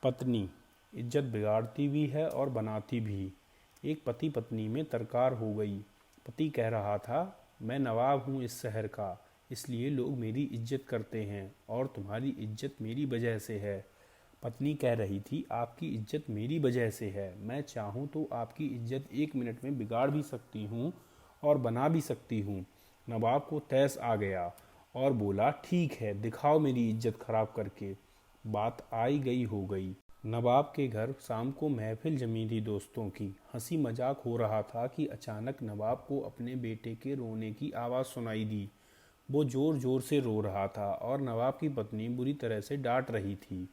पत्नी इज्जत बिगाड़ती भी है और बनाती भी। एक पति पत्नी में तकरार हो गई। पति कह रहा था, मैं नवाब हूँ इस शहर का, इसलिए लोग मेरी इज्जत करते हैं और तुम्हारी इज्जत मेरी वजह से है। पत्नी कह रही थी, आपकी इज्जत मेरी वजह से है, मैं चाहूँ तो आपकी इज्जत 1 मिनट में बिगाड़ भी सकती हूँ और बना भी सकती हूँ। नवाब को तैस आ गया और बोला, ठीक है, दिखाओ मेरी इज्जत खराब करके। बात आई गई हो गई। नवाब के घर शाम को महफिल जमी थी दोस्तों की। हंसी मजाक हो रहा था कि अचानक नवाब को अपने बेटे के रोने की आवाज़ सुनाई दी। वो जोर जोर से रो रहा था और नवाब की पत्नी बुरी तरह से डांट रही थी।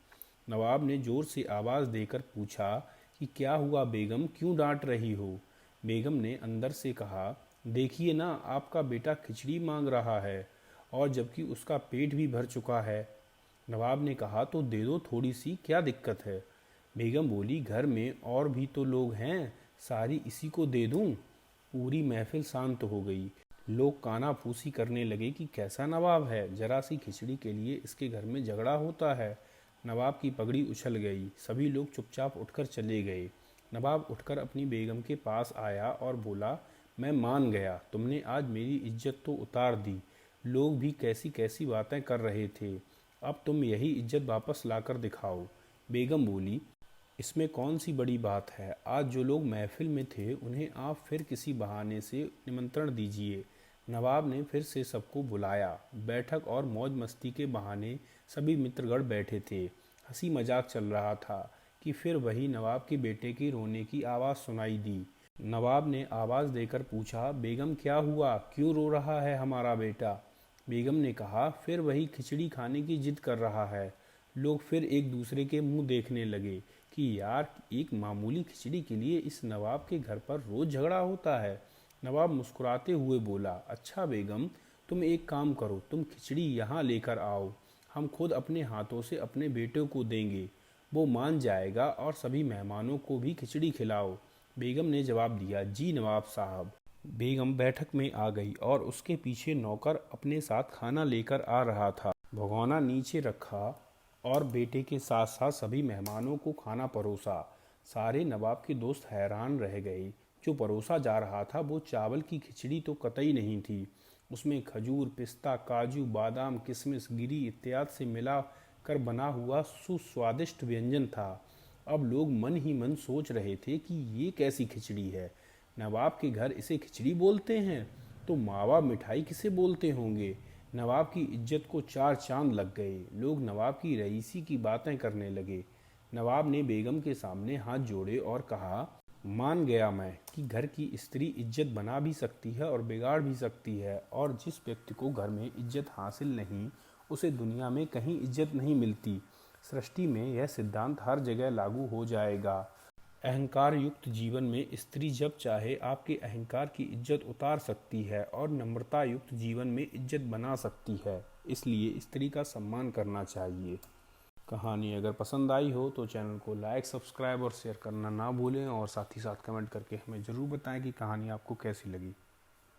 नवाब ने जोर से आवाज़ देकर पूछा कि क्या हुआ बेगम, क्यों डांट रही हो? बेगम ने अंदर से कहा, देखिए ना, आपका बेटा खिचड़ी मांग रहा है और जबकि उसका पेट भी भर चुका है। नवाब ने कहा, तो दे दो थोड़ी सी, क्या दिक्कत है? बेगम बोली, घर में और भी तो लोग हैं, सारी इसी को दे दूं? पूरी महफिल शांत हो गई। लोग कानाफूसी करने लगे कि कैसा नवाब है, जरा सी खिचड़ी के लिए इसके घर में झगड़ा होता है। नवाब की पगड़ी उछल गई। सभी लोग चुपचाप उठकर चले गए। नवाब उठकर अपनी बेगम के पास आया और बोला, मैं मान गया, तुमने आज मेरी इज्जत तो उतार दी। लोग भी कैसी कैसी बातें कर रहे थे, अब तुम यही इज्जत वापस लाकर दिखाओ। बेगम बोली, इसमें कौन सी बड़ी बात है, आज जो लोग महफिल में थे उन्हें आप फिर किसी बहाने से निमंत्रण दीजिए। नवाब ने फिर से सबको बुलाया। बैठक और मौज मस्ती के बहाने सभी मित्रगण बैठे थे। हंसी मजाक चल रहा था कि फिर वही नवाब के बेटे की रोने की आवाज़ सुनाई दी। नवाब ने आवाज़ देकर पूछा, बेगम क्या हुआ, क्यों रो रहा है हमारा बेटा? बेगम ने कहा, फिर वही खिचड़ी खाने की जिद कर रहा है। लोग फिर एक दूसरे के मुंह देखने लगे कि यार, एक मामूली खिचड़ी के लिए इस नवाब के घर पर रोज़ झगड़ा होता है। नवाब मुस्कुराते हुए बोला, अच्छा बेगम, तुम एक काम करो, तुम खिचड़ी यहाँ लेकर आओ, हम खुद अपने हाथों से अपने बेटे को देंगे, वो मान जाएगा, और सभी मेहमानों को भी खिचड़ी खिलाओ। बेगम ने जवाब दिया, जी नवाब साहब। बेगम बैठक में आ गई और उसके पीछे नौकर अपने साथ खाना लेकर आ रहा था। भगोना नीचे रखा और बेटे के साथ साथ सभी मेहमानों को खाना परोसा। सारे नवाब के दोस्त हैरान रह गए। जो परोसा जा रहा था वो चावल की खिचड़ी तो कतई नहीं थी। उसमें खजूर, पिस्ता, काजू, बादाम, किशमिश, गिरी इत्यादि से मिला कर बना हुआ सुस्वादिष्ट व्यंजन था। अब लोग मन ही मन सोच रहे थे कि ये कैसी खिचड़ी है, नवाब के घर इसे खिचड़ी बोलते हैं, तो मावा मिठाई किसे बोलते होंगे। नवाब की इज्जत को चार चांद लग गए। लोग नवाब की रईसी की बातें करने लगे। नवाब ने बेगम के सामने हाथ जोड़े और कहा, मान गया मैं कि घर की स्त्री इज्जत बना भी सकती है और बिगाड़ भी सकती है, और जिस व्यक्ति को घर में इज्जत हासिल नहीं, उसे दुनिया में कहीं इज्जत नहीं मिलती। सृष्टि में यह सिद्धांत हर जगह लागू हो जाएगा। अहंकार युक्त जीवन में स्त्री जब चाहे आपके अहंकार की इज्जत उतार सकती है और नम्रता युक्त जीवन में इज्जत बना सकती है। इसलिए स्त्री का सम्मान करना चाहिए। कहानी अगर पसंद आई हो तो चैनल को लाइक, सब्सक्राइब और शेयर करना ना भूलें, और साथ ही साथ कमेंट करके हमें ज़रूर बताएं कि कहानी आपको कैसी लगी।